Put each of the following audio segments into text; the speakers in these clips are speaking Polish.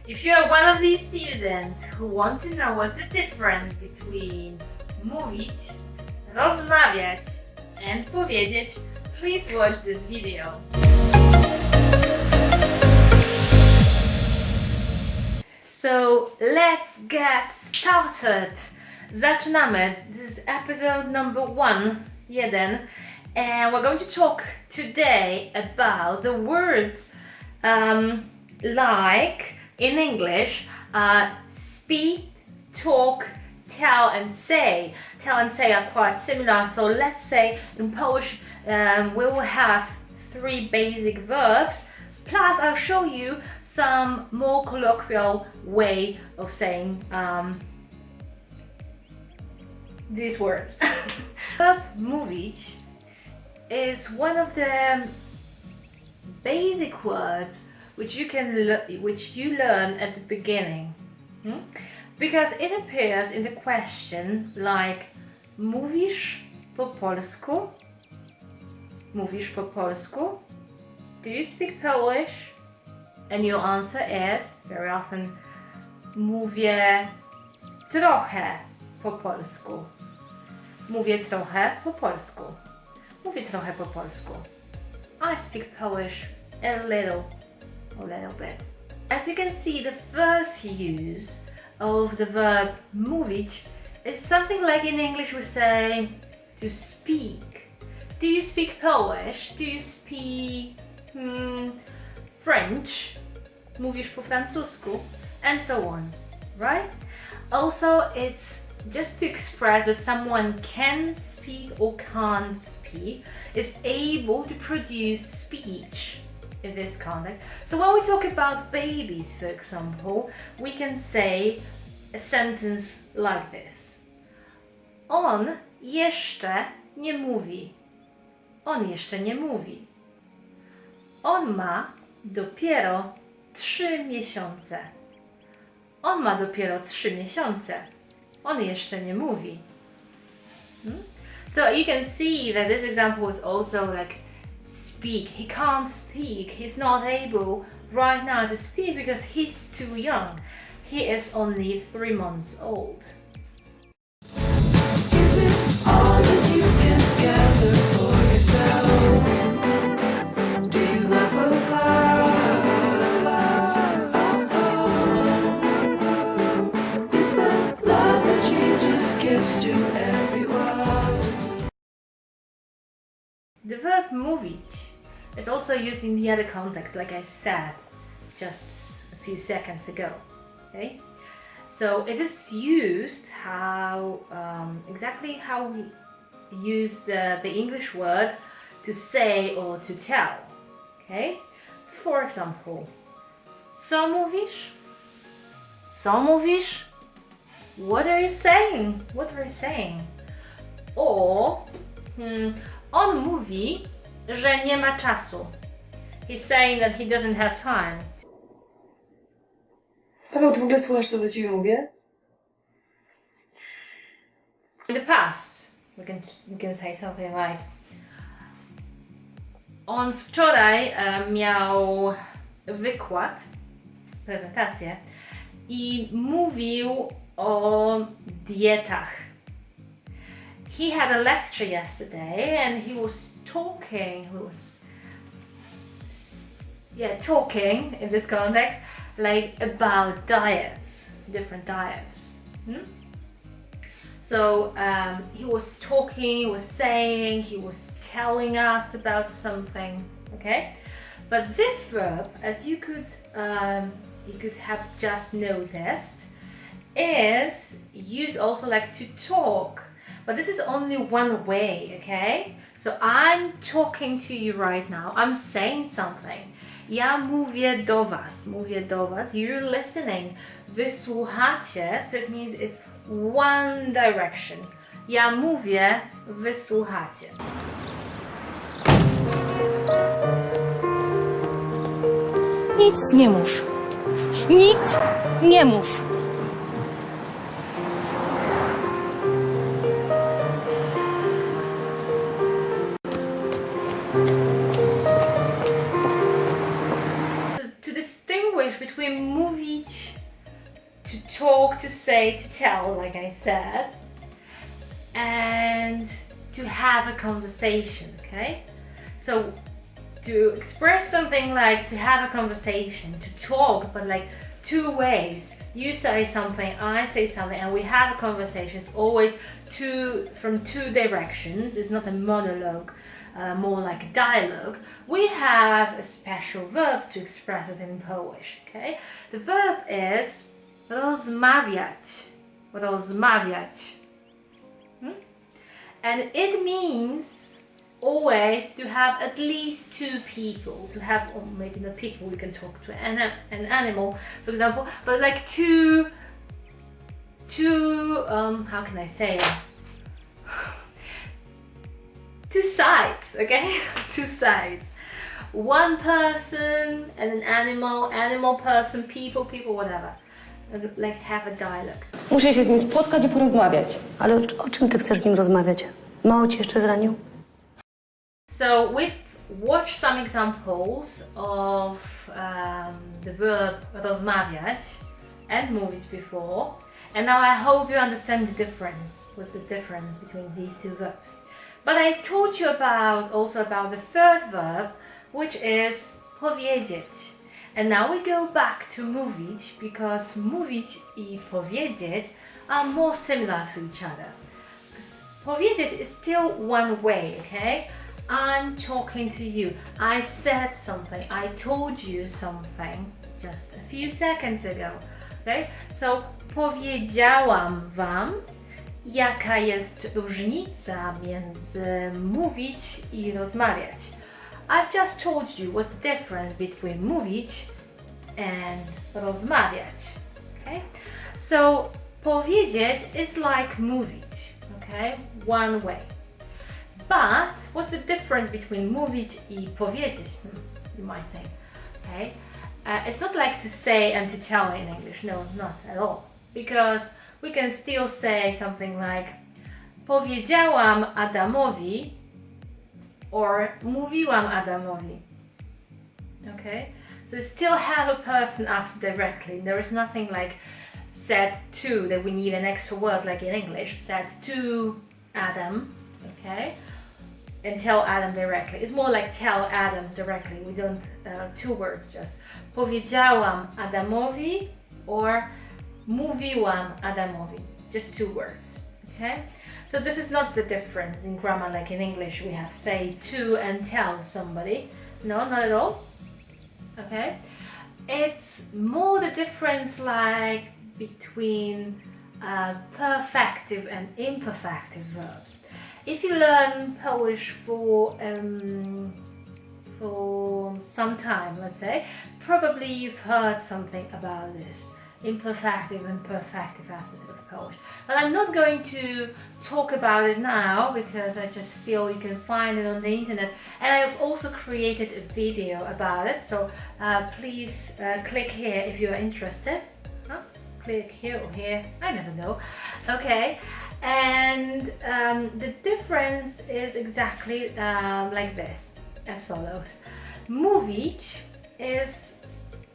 If you are one of these students who want to know what's the difference between mówić, rozmawiać and powiedzieć, please watch this video. So let's get started. Zaczynamy. This is episode number 1, and we're going to talk today about the words like in English, speak, talk, tell and say. Tell and say are quite similar, so let's say in Polish we will have 3 basic verbs, plus I'll show you some more colloquial way of saying these words. Verb mówić is one of the basic words which you learn at the beginning, because it appears in the question like mówisz po polsku? Mówisz po polsku? Do you speak Polish? And your answer is very often mówię trochę po polsku. Mówię trochę po polsku. Mówię trochę po polsku. I speak Polish a little bit. As you can see, the first use of the verb mówić is something like in English we say to speak. Do you speak Polish? Do you speak French? Mówisz po francusku? And so on, right? Also, it's just to express that someone can speak or can't speak, is able to produce speech in this context. So when we talk about babies, for example, we can say a sentence like this. On jeszcze nie mówi. On jeszcze nie mówi. On ma dopiero 3 miesiące. On ma dopiero 3 miesiące. On jeszcze nie mówi. So you can see that this example is also like speak. He can't speak. He's not able right now to speak because he's too young. He is only 3 months old. Is it all that you can gather for yourself? Do you love a lot? Is that love that Jesus gives to everyone? The verb mówić is also used in the other context, like I said just a few seconds ago. Okay, so it is used exactly how we use the English word to say or to tell. Okay, for example, co mówisz? Co mówisz? What are you saying? What are you saying? Or on mówi, że nie ma czasu. He's saying that he doesn't have time. Paweł, ty w ogóle słuchasz, co do ciebie mówię? In the past, we can say something like on wczoraj miał wykład, prezentację i mówił o dietach. He had a lecture yesterday and he was talking in this context like about diets, different diets. So he was talking, he was saying, he was telling us about something, okay? But this verb, as you could have just noticed, is used also like to talk. But this is only one way, okay? So I'm talking to you right now. I'm saying something. Ja mówię do was. You're listening. Wy słuchacie, so it means it's one direction. Ja mówię, wy słuchacie. Nic nie mów. Nic nie mów. To distinguish between mówić, to talk, to say, to tell, like I said, and to have a conversation, okay? So to express something like to have a conversation, to talk, but like two ways. You say something, I say something, and we have a conversation. It's always from two directions. It's not a monologue, more like a dialogue. We have a special verb to express it in Polish, okay? The verb is rozmawiać. Rozmawiać. And it means always to have at least two people, to have, or maybe not people, we can talk to an animal, for example, but like two, how can I say it? Two sides, okay? Two sides. One person and an animal person, people, whatever. Like have a dialogue. Muszę się z nim spotkać i porozmawiać. Ale o czym ty chcesz z nim rozmawiać? Mało cię jeszcze zranił? So we've watched some examples of the verb rozmawiać and mówić before, and now I hope you understand the difference. What's the difference between these two verbs? But I told you also about the third verb, which is powiedzieć. And now we go back to mówić, because mówić i powiedzieć are more similar to each other. Because powiedzieć is still one way, okay? I'm talking to you. I said something. I told you something just a few seconds ago. Okay? So powiedziałam wam, jaka jest różnica między mówić i rozmawiać. I've just told you what's the difference between mówić and rozmawiać. Okay? So powiedzieć is like mówić. Okay? One way. But what's the difference between mówić i powiedzieć? You might think. Okay? It's not like to say and to tell in English. No, not at all. Because we can still say something like powiedziałam Adamowi or mówiłam Adamowi. Okay? So you still have a person after directly. There is nothing like said to, that we need an extra word like in English. Said to Adam. Okay? And tell Adam directly. It's more like tell Adam directly. We don't, two words just. Powiedziałam Adamowi or mówiłam Adamowi. Just two words. Okay? So this is not the difference in grammar like in English. We have say to and tell somebody. No, not at all. Okay? It's more the difference like between perfective and imperfective verbs. If you learn Polish for some time, let's say, probably you've heard something about this, imperfective and perfective aspects of Polish. But I'm not going to talk about it now because I just feel you can find it on the internet, and I've also created a video about it, so please click here if you're interested. Huh? Click here or here, I never know. Okay. And the difference is exactly like this, as follows. Mówić is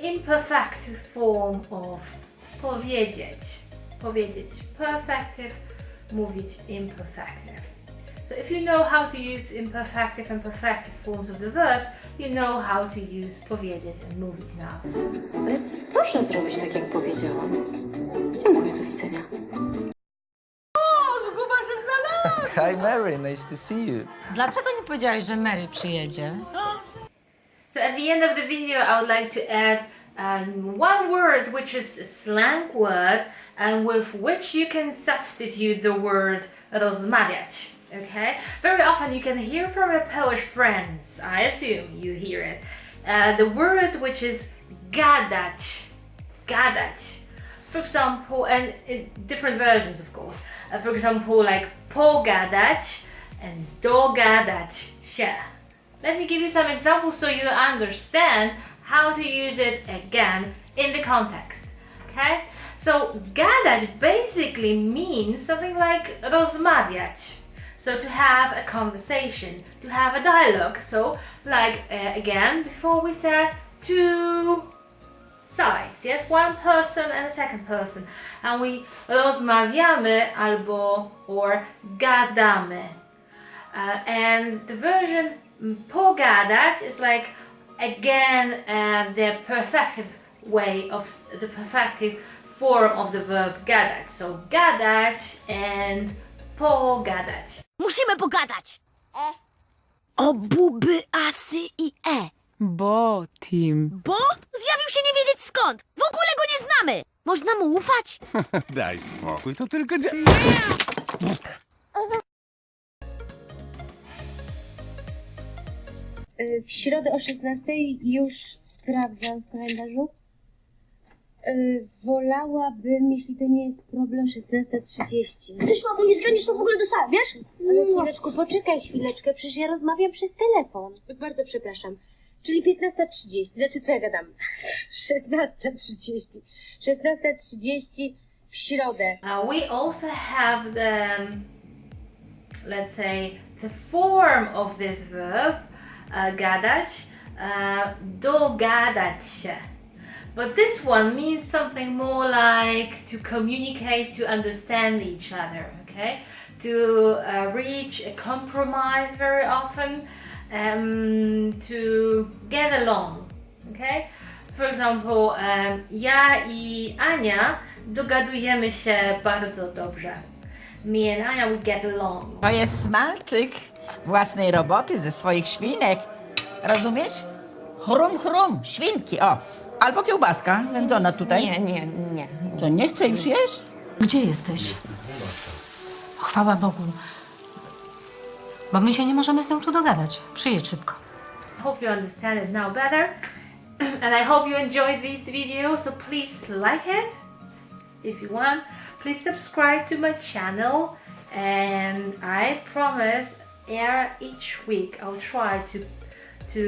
imperfective form of powiedzieć. Powiedzieć perfective, mówić imperfective. So if you know how to use imperfective and perfective forms of the verbs, you know how to use powiedzieć and mówić now. Ale proszę zrobić tak, jak powiedziałam. Dziękuję, do widzenia. Hi Mary, nice to see you. Dlaczego nie powiedziałeś, że Mary przyjedzie? So at the end of the video, I would like to add one word which is a slang word and with which you can substitute the word rozmawiać. Okay? Very often you can hear from your Polish friends, I assume you hear it, the word which is gadać. Gadać. For example, and in different versions of course. For example, like pogadać and dogadać się. Let me give you some examples so you understand how to use it again in the context. Okay? So gadać basically means something like rozmawiać. So to have a conversation, to have a dialogue. So like again, before we said to sides, yes? One person and a second person. And we rozmawiamy albo or gadamy. And the version pogadać is like again the perfective way of the perfective form of the verb gadać. So gadać and pogadać. Musimy pogadać! O buby, asy i e. Bo, Tim. Bo? Zjawił się nie wiedzieć skąd! W ogóle go nie znamy! Można mu ufać? Daj spokój, to tylko... W środę o 16:00 już sprawdzam w kalendarzu. Wolałabym, jeśli to nie jest problem, 16:30. Coś, mamo, nie zgadniesz, co w ogóle dostała, wiesz? Ale chwileczku, poczekaj chwileczkę, przecież ja rozmawiam przez telefon. Bardzo przepraszam. Czyli 15:30, znaczy co ja gadam? 16:30. 16:30 w środę. We also have the, let's say, the form of this verb, gadać, dogadać się. But this one means something more like to communicate, to understand each other, okay? To reach a compromise very often, to get along, okay? For example, ja i Ania dogadujemy się bardzo dobrze. Me and Ania, we get along. To jest smalczyk własnej roboty ze swoich świnek. Rozumiesz? Chrum, chrum, świnki, o. Albo kiełbaska wędzona tutaj. Nie. Co, nie chce już jeść? Gdzie jesteś? Chwała Bogu. Bo my się nie możemy z nią tu dogadać. Przyjedź szybko. Hope you understand it now better. And I hope you enjoyed this video, so please like it if you want. Please subscribe to my channel, and I promise each week I'll try to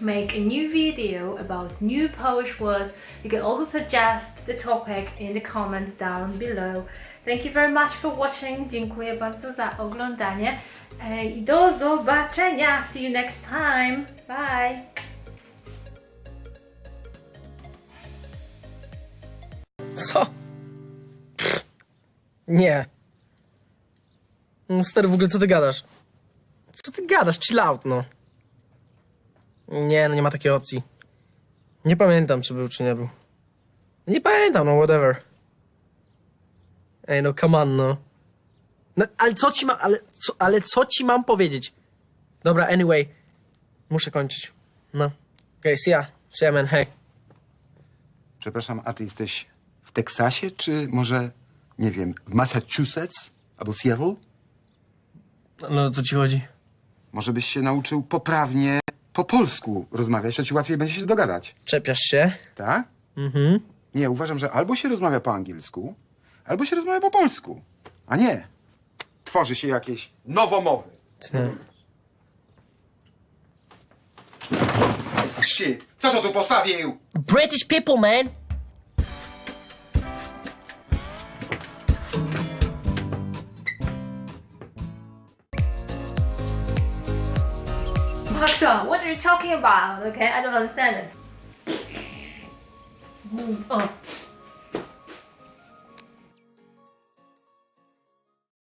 make a new video about new Polish words. You can also suggest the topic in the comments down below. Thank you very much for watching. Dziękuję bardzo za oglądanie i do zobaczenia. See you next time. Bye. Co? Pff, nie. No stary, w ogóle co ty gadasz? Co ty gadasz? Chill out, no. Nie, no nie ma takiej opcji. Nie pamiętam, czy był, czy nie był. Nie pamiętam, no whatever. Ej, no come on, no. No, ale co ci ale co ci mam powiedzieć? Dobra, anyway. Muszę kończyć. No. Okej, see ya. See ya, man, hej. Przepraszam, a ty jesteś w Teksasie, czy może, nie wiem, w Massachusetts albo Seattle? No, o co ci chodzi? Może byś się nauczył poprawnie po polsku rozmawiać, to ci łatwiej będzie się dogadać. Czepiasz się? Tak? Mhm. Nie, uważam, że albo się rozmawia po angielsku, albo się rozmawia po polsku. A nie. Tworzy się jakieś nowomowy. Shit, kto to tu postawił? British people, man! Magda, what are you talking about? Okay, I don't understand it. Oh.